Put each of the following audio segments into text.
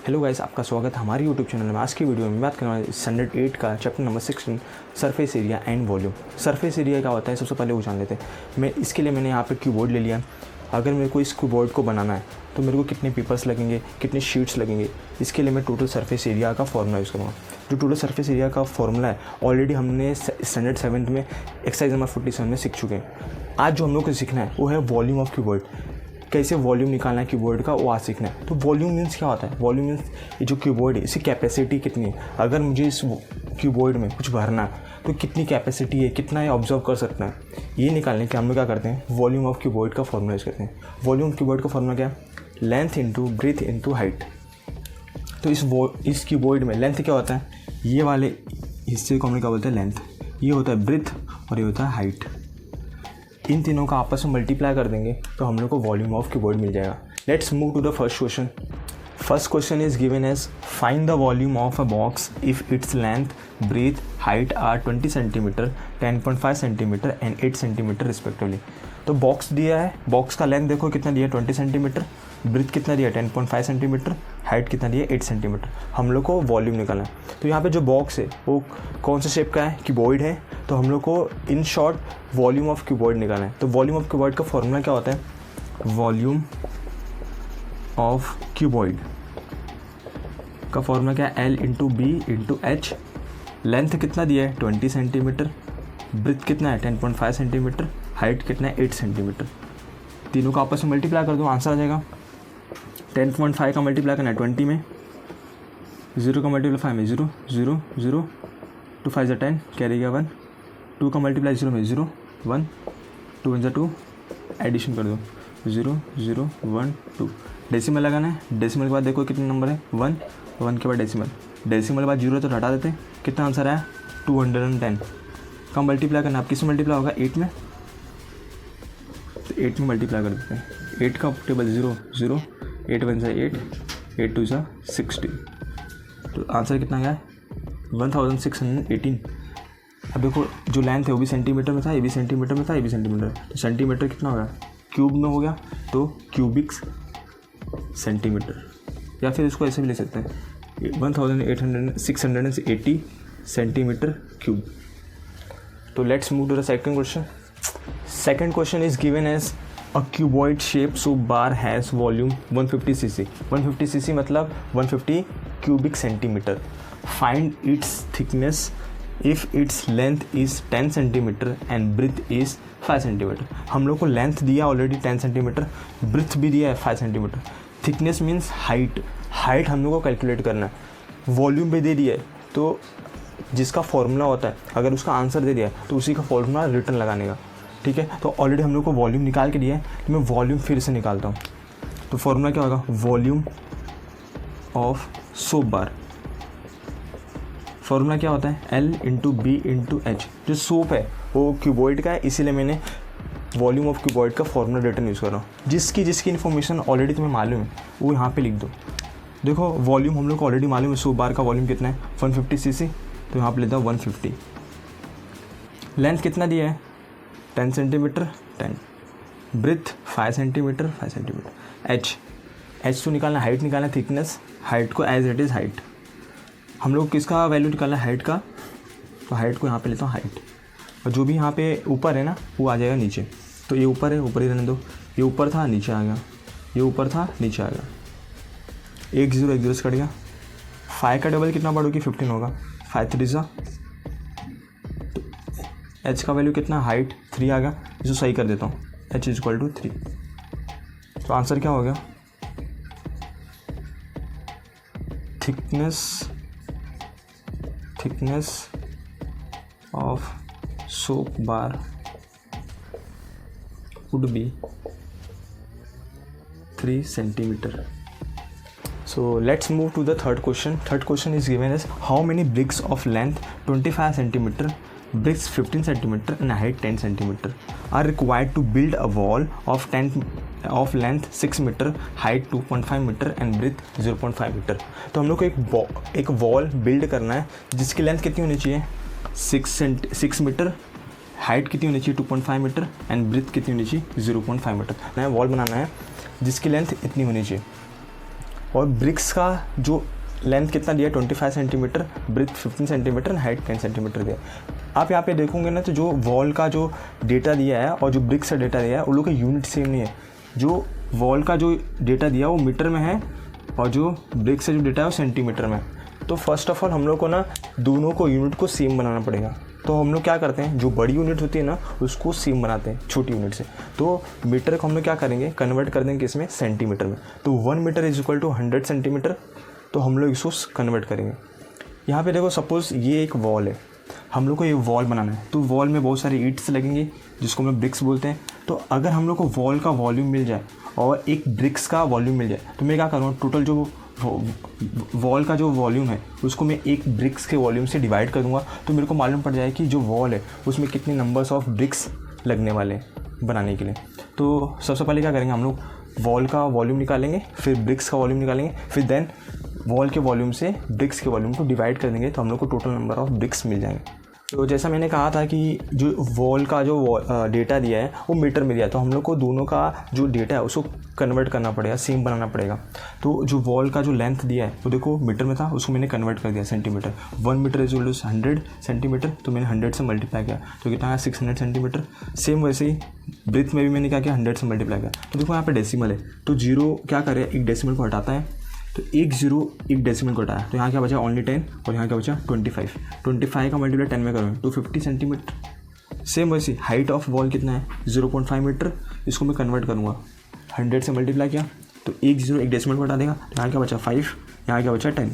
Hello guys, आपका स्वागत है हमारे यूट्यूब चैनल में। आज की वीडियो में बात करने वाले स्टैंडर्ड 8 का chapter number 16 surface area and volume. Surface area क्या होता है सबसे पहले वो जान लेते हैं। इसके लिए मैंने यहाँ पे कीबोर्ड ले लिया। अगर मेरे को इस कीबोर्ड को बनाना है तो मेरे को कितने पेपर्स लगेंगे, कितने शीट्स लगेंगे, इसके लिए मैं टोटल सरफेस एरिया का फॉर्मूला यूज़ करूँगा। जो टोटल सरफेस एरिया का फॉर्मूला है ऑलरेडी हमने स्टैंडर्ड 7 में एक्सरसाइज नंबर 47 में सीख चुके हैं। आज जो हम लोग को सीखना है वो है वॉल्यूम ऑफ कीबोर्ड। कैसे वॉल्यूम निकालना है कीबोर्ड का वो आज सीखना है। तो वॉल्यूम मीन्स क्या होता है? वॉल्यूम मीन्स ये जो कीबोर्ड है इसकी कैपेसिटी कितनी है। अगर मुझे इस कीबोर्ड में कुछ भरना है तो कितनी कैपेसिटी है, कितना ये ऑब्जर्व कर सकता है, ये निकालने के हम लोग क्या करते हैं, वॉल्यूम ऑफ कीबोर्ड का फॉर्मूला यूज़ करते हैं। वॉल्यूम ऑफ कीबोर्ड का फॉर्मूला क्या है? Length into breadth into height. तो इस कीबोर्ड में लेंथ क्या होता है? ये वाले हिस्से को हम लोग क्या बोलते हैं? लेंथ। ये होता है ब्रेथ और ये होता है हाइट। इन तीनों का आपस में मल्टीप्लाई कर देंगे तो हम लोग को वॉल्यूम ऑफ कीबोर्ड मिल जाएगा। Let's move to the first question. First question is given as find the volume of a box if its length, breadth, height are 20 centimetre, 10.5 centimetre and 8 centimetre respectively. तो box दिया है, box का length देखो कितना दिया है 20 centimetre, breath कितना दिया है 10.5 सेंटीमीटर, हाइट कितना दिया है 8 सेंटीमीटर। हम लोग को वॉल्यूम निकालना है। तो यहाँ पे जो बॉक्स है वो कौन से शेप का है? क्यूबॉइड है। तो हम लोग को in short volume of cuboid निकालना है। तो वॉल्यूम ऑफ क्यूबॉइड का फॉर्मूला क्या होता है? वॉल्यूम ऑफ क्यूबॉइड का फॉर्मूला क्या है? L into B into H. Length कितना दिया है 20 सेंटीमीटर, ब्रेथ कितना है 10.5 सेंटीमीटर, हाइट कितना है 8 सेंटीमीटर। तीनों का आपस में मल्टीप्लाई कर दो, आंसर आ जाएगा। 10.5 का मल्टीप्लाई करना है 20 में, 0 का मल्टीप्लाई 5 में 0, 0, 0, 2 5 ज़ा 10, कैरी गया 1, 2 का मल्टीप्लाई 0 में 0, 1, 2 1 ज़ा 2, एडिशन कर दो 0, 0, 1, 2। डेसिमल लगाना है। डेसिमल के बाद देखो कितने नंबर है 1, 1 के बाद डेसिमल, डेसिमल के बाद 0 तो हटा देते हैं। कितना आंसर आया? 210 का मल्टीप्लाई करना है। आप किस में मल्टीप्लाई होगा? 8 में। तो 8 में मल्टीप्लाई कर देते हैं। 8 का टेबल 0, 0, 8 1 ज़ा 8, 8 2 ज़ा 16। तो आंसर कितना गया? 1618। अब देखो जो लेंथ है वो भी सेंटीमीटर में था, ये भी सेंटीमीटर में था, ये भी सेंटीमीटर। तो सेंटीमीटर कितना होगा? क्यूब में हो गया तो क्यूबिक सेंटीमीटर। या फिर इसको ऐसे भी ले सकते हैं 680 सेंटीमीटर क्यूब। तो let's move to the second question. Second question is given as a cuboid shape soap bar has volume 150 cc। 150 cc मतलब 150 cubic centimetre. Find its thickness if its length is 10 centimetre and breadth is 5 centimetre. हम लोग को length दिया already 10 centimetre, breath भी दिया है 5 centimetre. Thickness means height. Height हम लोग को कैलकुलेट करना है। वॉल्यूम भी दे दिया है तो जिसका फॉर्मूला होता है अगर उसका आंसर दे दिया है तो उसी का फॉर्मूला रिटर्न लगाने का। ठीक है, तो ऑलरेडी हम लोग को वॉल्यूम निकाल के दिया है तो मैं वॉल्यूम फिर से निकालता हूँ। तो फॉर्मूला क्या होगा? Volume of soap bar. Formula क्या होता है? L into B into H. जो सोप है वो क्यूबॉइड का है, इसीलिए मैंने वॉल्यूम ऑफ क्यूबॉइड का फॉर्मूला रिटर्न यूज़ कर रहा हूँ। जिसकी इन्फॉर्मेशन ऑलरेडी तुम्हें मालूम है वो यहाँ पे लिख दो। देखो वॉल्यूम हम लोग को ऑलरेडी मालूम है, सोप बार का वॉल्यूम कितना है 150 cc। तो यहाँ पे लेता हूँ 150। लेंथ कितना दिया है 10 centimetre 10, breadth 5 centimetre 5 centimetre. H तो निकालना, हाइट निकालना, थिकनेस, हाइट को एज इट इज़ हाइट। हम लोग किसका वैल्यू निकालना है? हाइट का। तो हाइट को यहाँ पे लेता हूँ हाइट, और जो भी यहाँ पे ऊपर है ना वो आ जाएगा नीचे। तो ये ऊपर है, ऊपर ही रहने दो। ये ऊपर था नीचे आ गया, ये ऊपर था नीचे आ गया। 1 0 1 0 से कट गया। 5 का डबल कितना बढ़ोगी? 15 होगा। 5 3 ज़ा। तो एच का वैल्यू कितना? हाइट 3 आ गया। इसको सही कर देता हूँ, एच इज इक्वल टू 3। तो आंसर क्या हो गया? Thickness of soap bar would be 3 centimeter. So let's move to the third question. Third question is given as how many bricks of length 25 centimeter, bricks 15 centimeter and height 10 centimeter are required to build a wall of length 6 meter, height 2.5 meter and breadth 0.5 meter. तो हम लोग को एक wall build करना है जिसकी length कितनी होनी चाहिए? 6 मीटर, हाइट कितनी होनी चाहिए 2.5 मीटर एंड ब्रेथ कितनी होनी चाहिए 0.5 मीटर। नया वॉल बनाना है जिसकी लेंथ इतनी होनी चाहिए। और ब्रिक्स का जो लेंथ कितना दिया है 25 centimetre, breadth 15 centimetre, height 10 centimetre दिया है। आप यहाँ पे देखोगे ना तो जो वॉल का जो डेटा दिया है और जो ब्रिक्स का डेटा दिया है उन लोग का यूनिट सेम नहीं है। जो वॉल का जो डेटा दिया है वो मीटर में है और जो ब्रिक्स का जो डेटा है वो सेंटीमीटर में है। तो फर्स्ट ऑफ ऑल हम लोग को ना दोनों को यूनिट को सेम बनाना पड़ेगा। तो हम लोग क्या करते हैं, जो बड़ी यूनिट होती है ना उसको सेम बनाते हैं छोटी यूनिट से। तो मीटर को हम लोग क्या करेंगे, कन्वर्ट कर देंगे इसमें सेंटीमीटर में। तो 1 metre is equal to 100 centimetre. तो हम लोग इसको कन्वर्ट करेंगे। यहाँ पे देखो सपोज़ ये एक वॉल है, हम लोग को ये वॉल बनाना है। तो वॉल में बहुत सारे ईंट्स लगेंगे जिसको हम लोग ब्रिक्स बोलते हैं। तो अगर हम लोग को वॉल का वॉल्यूम मिल जाए और एक ब्रिक्स का वॉल्यूम मिल जाए तो मैं क्या करूँगा, टोटल जो वॉल का जो वॉल्यूम है उसको मैं एक ब्रिक्स के वॉल्यूम से डिवाइड करूँगा। तो मेरे को मालूम पड़ जाए कि जो वॉल है उसमें कितने नंबर्स ऑफ ब्रिक्स लगने वाले हैं बनाने के लिए। तो सबसे पहले क्या करेंगे, हम लोग वॉल का वॉल्यूम निकालेंगे, फिर ब्रिक्स का वॉल्यूम निकालेंगे, फिर देन वॉल के वॉल्यूम से ब्रिक्स के वॉल्यूम को डिवाइड कर देंगे। तो हम लोग को टोटल नंबर ऑफ ब्रिक्स मिल जाएंगे। तो जैसा मैंने कहा था कि जो वॉल का जो डेटा दिया है वो मीटर में दिया है। तो हम लोग को दोनों का जो डेटा है उसको कन्वर्ट करना पड़ेगा, सेम बनाना पड़ेगा। तो जो वॉल का जो लेंथ दिया है वो देखो मीटर में था, उसको मैंने कन्वर्ट कर दिया centimetre. 1 metre is equal to 100 centimetre. तो मैंने 100 से मल्टीप्लाई किया तो कितना आया 600 सेंटीमीटर। सेम वैसे ही ब्रेथ में भी मैंने क्या किया, 100 से मल्टीप्लाई किया। तो देखो यहाँ पे डेसिमल है तो जीरो क्या करे, एक डेसिमल को हटाता है। तो एक जीरो एक डेसिमल को हटाया तो यहाँ क्या बचा ओनली 10 और यहाँ क्या बचा 25। 25 का मल्टीप्लाई 10 में करूँगा 250 सेंटीमीटर। सेम वैसे हाइट ऑफ वॉल कितना है 0.5 मीटर। इसको मैं कन्वर्ट करूँगा, 100 से मल्टीप्लाई किया तो एक जीरो एक डेसिमल को हटा देगा। तो यहाँ क्या बचा 5, यहाँ क्या बचा 10।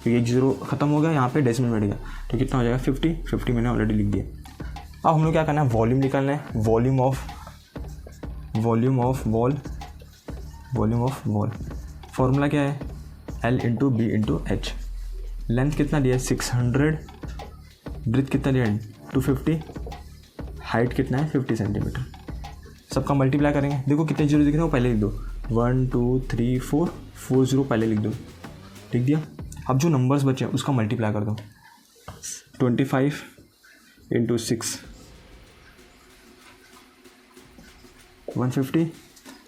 तो एक जीरो खत्म हो गया, यहाँ पे डेसिमल बैठ गया तो कितना हो जाएगा 50 मैंने ऑलरेडी लिख दिया। अब हम लोग क्या करना है, वॉल्यूम निकालना है। वॉल्यूम ऑफ वॉल फॉर्मूला क्या है, L into B into H. Length कितना दिया है 600, ब्रेथ कितना दिया है 250, हाइट कितना है 50 सेंटीमीटर। सबका मल्टीप्लाई करेंगे। देखो कितने जीरो दिख रहे हैं वो पहले लिख दो, 1 2 3 4 4 जीरो पहले लिख दो, लिख दिया। अब जो नंबर्स बचे हैं उसका मल्टीप्लाई कर दो, 25 इंटू 6 150।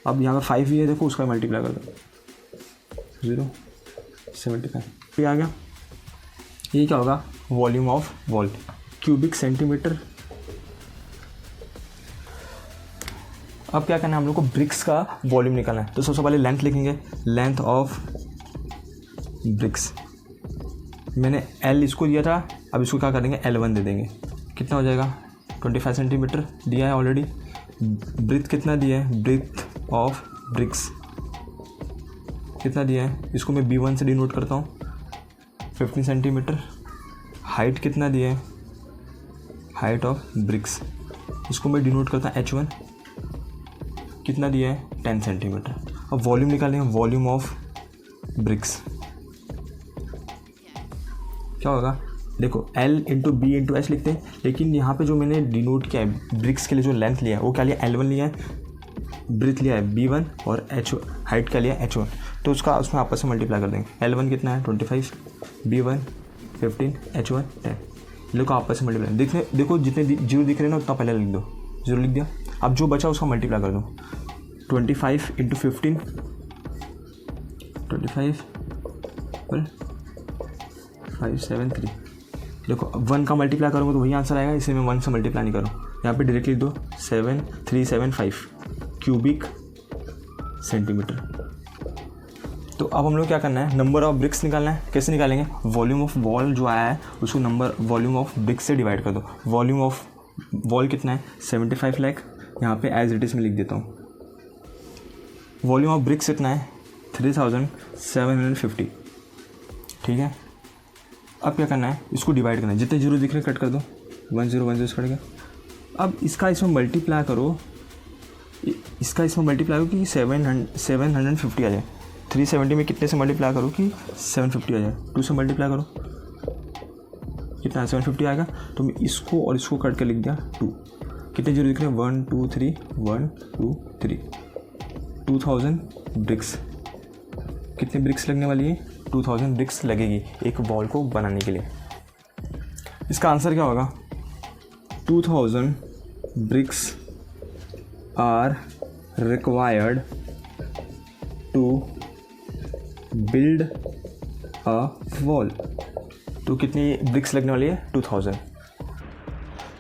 अब यहाँ पर 5 ही है, देखो उसका मल्टीप्लाई कर दो 0.75। ये आ गया। ये क्या होगा, volume of wall cubic centimetre. अब क्या करना है, हम लोग को ब्रिक्स का वॉल्यूम निकालना है। तो सबसे पहले लेंथ लिखेंगे, लेंथ ऑफ ब्रिक्स। मैंने L इसको दिया था, अब इसको क्या करेंगे L1 दे देंगे। कितना हो जाएगा 25 सेंटीमीटर दिया है ऑलरेडी। ब्रेथ कितना दिया है, ब्रेथ ऑफ ब्रिक्स कितना दिया है, इसको मैं B1 से डिनोट करता हूँ 15 सेंटीमीटर। हाइट कितना दिया है, हाइट ऑफ ब्रिक्स, इसको मैं डिनोट करता हूँ H1 कितना दिया है 10 सेंटीमीटर। अब वॉल्यूम निकालेंगे, वॉल्यूम ऑफ ब्रिक्स क्या होगा, देखो L into B into H लिखते हैं, लेकिन यहाँ पे जो मैंने डिनोट किया है ब्रिक्स के लिए जो लेंथ लिया है वो क्या लिया L1 लिया है, ब्रेथ लिया है B1 और H हाइट का लिया है H1। तो उसका उसमें आपस में मल्टीप्लाई कर देंगे। L1 कितना है 25, B1 15, H1 10। लोग आपस में मल्टीप्लाई देखो जितने जीरो दिख रहे हैं ना उतना पहले लिख दो, जीरो लिख दिया। अब जो बचा उसका मल्टीप्लाई कर दो, 25 इंटू 15 25 573। देखो 1 का मल्टीप्लाई करूँगा तो वही आंसर आएगा, इसे मैं 1 से मल्टीप्लाई नहीं करूँ। यहाँ पे डायरेक्टली लिख दो 7375 क्यूबिक सेंटीमीटर। तो अब हम लोग क्या करना है, नंबर ऑफ ब्रिक्स निकालना है। कैसे निकालेंगे, वॉल्यूम ऑफ वॉल जो आया है उसको वॉल्यूम ऑफ ब्रिक्स से डिवाइड कर दो। वॉल्यूम ऑफ वॉल कितना है 75 लाख, यहाँ पे एज इट इज़ में लिख देता हूँ। वॉल्यूम ऑफ ब्रिक्स कितना है 3750, ठीक है। अब क्या करना है, इसको डिवाइड करना है, जितने जीरो दिख रहे कट कर दो, 1 0 1 0 कट गया। अब इसका इसमें मल्टीप्लाई करो, इसका इसमें मल्टीप्लाई करो कि 750 आ जाए। 370 में कितने से मल्टीप्लाई करो कि 750 आ जाए, 2 से मल्टीप्लाई करो कितना 750 आएगा। तो मैं इसको और इसको कट कर लिख दिया 2। कितने जीरो दिख रहे हैं 1 2 3 1 2 3 2000 ब्रिक्स। कितने ब्रिक्स लगने वाली है 2000 ब्रिक्स लगेगी एक वॉल को बनाने के लिए। इसका आंसर क्या होगा, 2000 bricks are required to build a wall, तो कितनी ब्रिक्स लगने वाली है 2000।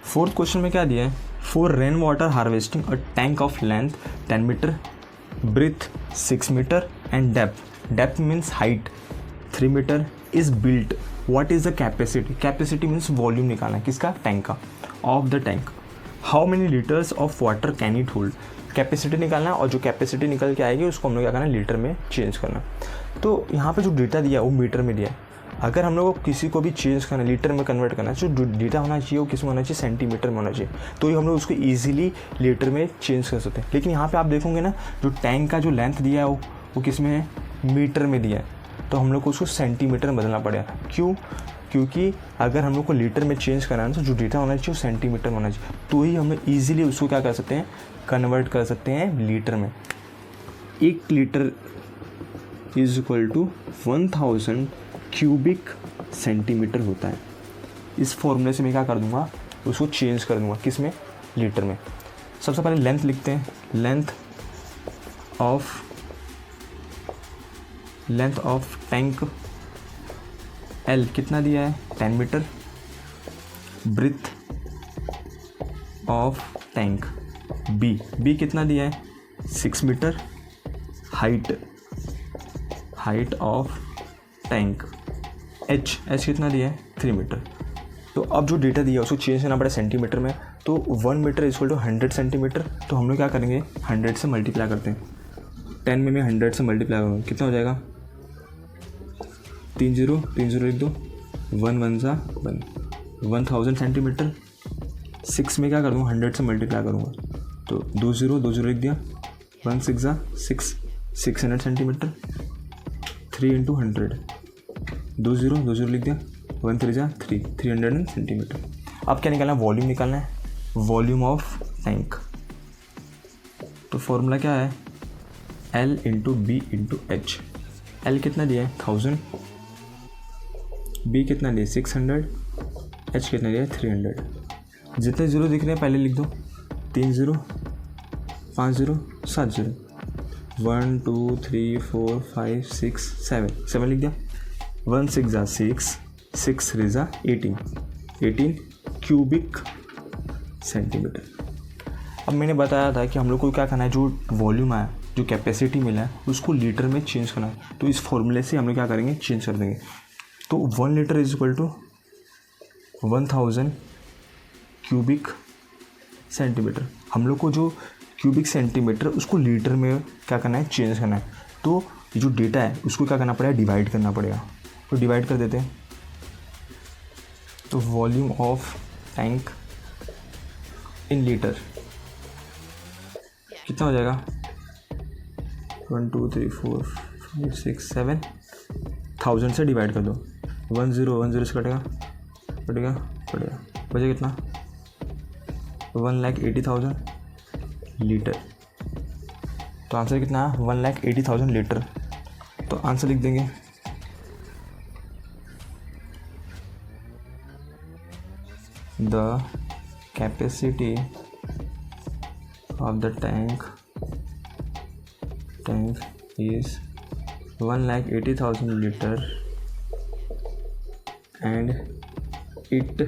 फोर्थ क्वेश्चन में क्या दिया है, for rain water harvesting a tank of length 10 metre, breadth 6 metre and depth means height 3 metre is built, what is the capacity, capacity means volume निकालना है किसका, टैंक का, of the tank, how many litres of water can it hold, capacity निकालना है और जो capacity निकल के आएगी उसको हम लोग क्या करना है, लीटर में चेंज करना। तो यहाँ पे जो डेटा दिया है वो मीटर में दिया है, अगर हम लोग को किसी को भी चेंज करना है, लीटर में कन्वर्ट करना है, जो डेटा होना चाहिए वो किस में होना चाहिए, सेंटीमीटर में होना चाहिए, तो ही हम लोग उसको ईजिली लीटर में चेंज कर सकते हैं। लेकिन यहाँ पे आप देखोगे ना, जो टैंक का जो लेंथ दिया है वो किस में है, मीटर में दिया है, तो हम लोग को उसको सेंटीमीटर में बदलना पड़ेगा। क्यों, क्योंकि अगर हम लोग को लीटर में चेंज करना है तो जो डेटा होना चाहिए वो सेंटीमीटर में होना चाहिए, तो ही हम ईजिली उसको क्या कर सकते हैं, कन्वर्ट कर सकते हैं लीटर में। 1 litre is equal to 1000 cubic centimetre होता है। इस फॉर्मूले से मैं क्या कर दूंगा, उसको चेंज कर दूंगा किस में, लीटर में। सबसे पहले लेंथ लिखते हैं, लेंथ ऑफ टैंक L कितना दिया है, 10 metre, breadth of tank B कितना दिया है, 6 metre, height of tank H कितना दिया है, 3 मीटर। तो अब जो डेटा दिया है उसको चेंज करना पड़े सेंटीमीटर में, तो 1 मीटर इक्वल टू 100 सेंटीमीटर, तो हम लोग क्या करेंगे, 100 से मल्टीप्लाई करते हैं, 10 में मैं 100 से मल्टीप्लाई करूँगा, कितना हो जाएगा, 3 0 लिख दो, 1 1 सा 1000 सेंटीमीटर, 6 में क्या कर दूँगा, 100 से मल्टीप्लाई करूँगा, तो 2 0 लिख दिया, 1 6 सा 600 सेंटीमीटर, 3 इंटू 100, 2 0 लिख दिया, 1 3 सा 300 सेंटीमीटर। अब क्या निकालना है, वॉल्यूम निकालना है, वॉल्यूम ऑफ टैंक। तो फॉर्मूला क्या है, L into B into H. L कितना दिया है, 1000, B कितना दिया है, 600, H कितना दिया है, 300। जितने जीरो दिख रहे हैं पहले लिख दो, 3 0 5 0 7 0, 1 2 3 4 5 6 7 लिख दिया, 1 6 जा 6 3 जा 18 क्यूबिक सेंटीमीटर। अब मैंने बताया था कि हम लोग को क्या करना है, जो वॉल्यूम आया, जो कैपेसिटी मिला है उसको लीटर में चेंज करना है, तो इस फॉर्मूले से हम लोग क्या करेंगे, चेंज कर देंगे। तो 1 litre is equal to 1000 cubic centimetre. हम लोग को जो क्यूबिक सेंटीमीटर उसको लीटर में क्या करना है, चेंज करना है, तो ये जो डेटा है उसको क्या करना पड़ेगा, डिवाइड करना पड़ेगा। तो डिवाइड कर देते हैं, तो volume of tank in litre कितना हो जाएगा, 1 2 3 4 5 6 7, 1000 से डिवाइड कर दो, 1 0 से कटेगा बचे कितना, 1,80,000 लीटर। तो आंसर कितना है, 1,80,000 लीटर। तो आंसर लिख देंगे, the capacity of the tank is 1,80,000 liter and it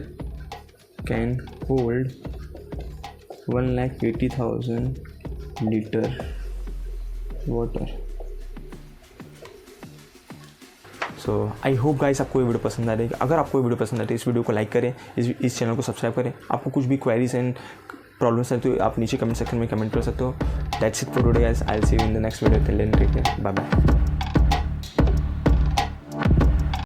can hold 1,80,000 liter water। So I hope guys आपको ये वीडियो पसंद आ रही है। अगर आपको ये वीडियो पसंद आती है इस वीडियो को लाइक करें, इस चैनल को सब्सक्राइब करें। आपको कुछ भी क्वेरीज एंड प्रॉब्लम्स है तो आप नीचे कमेंट सेक्शन में कमेंट कर सकते हो। That's it for today guys, I will see you in the next video. Till then take care, bye bye.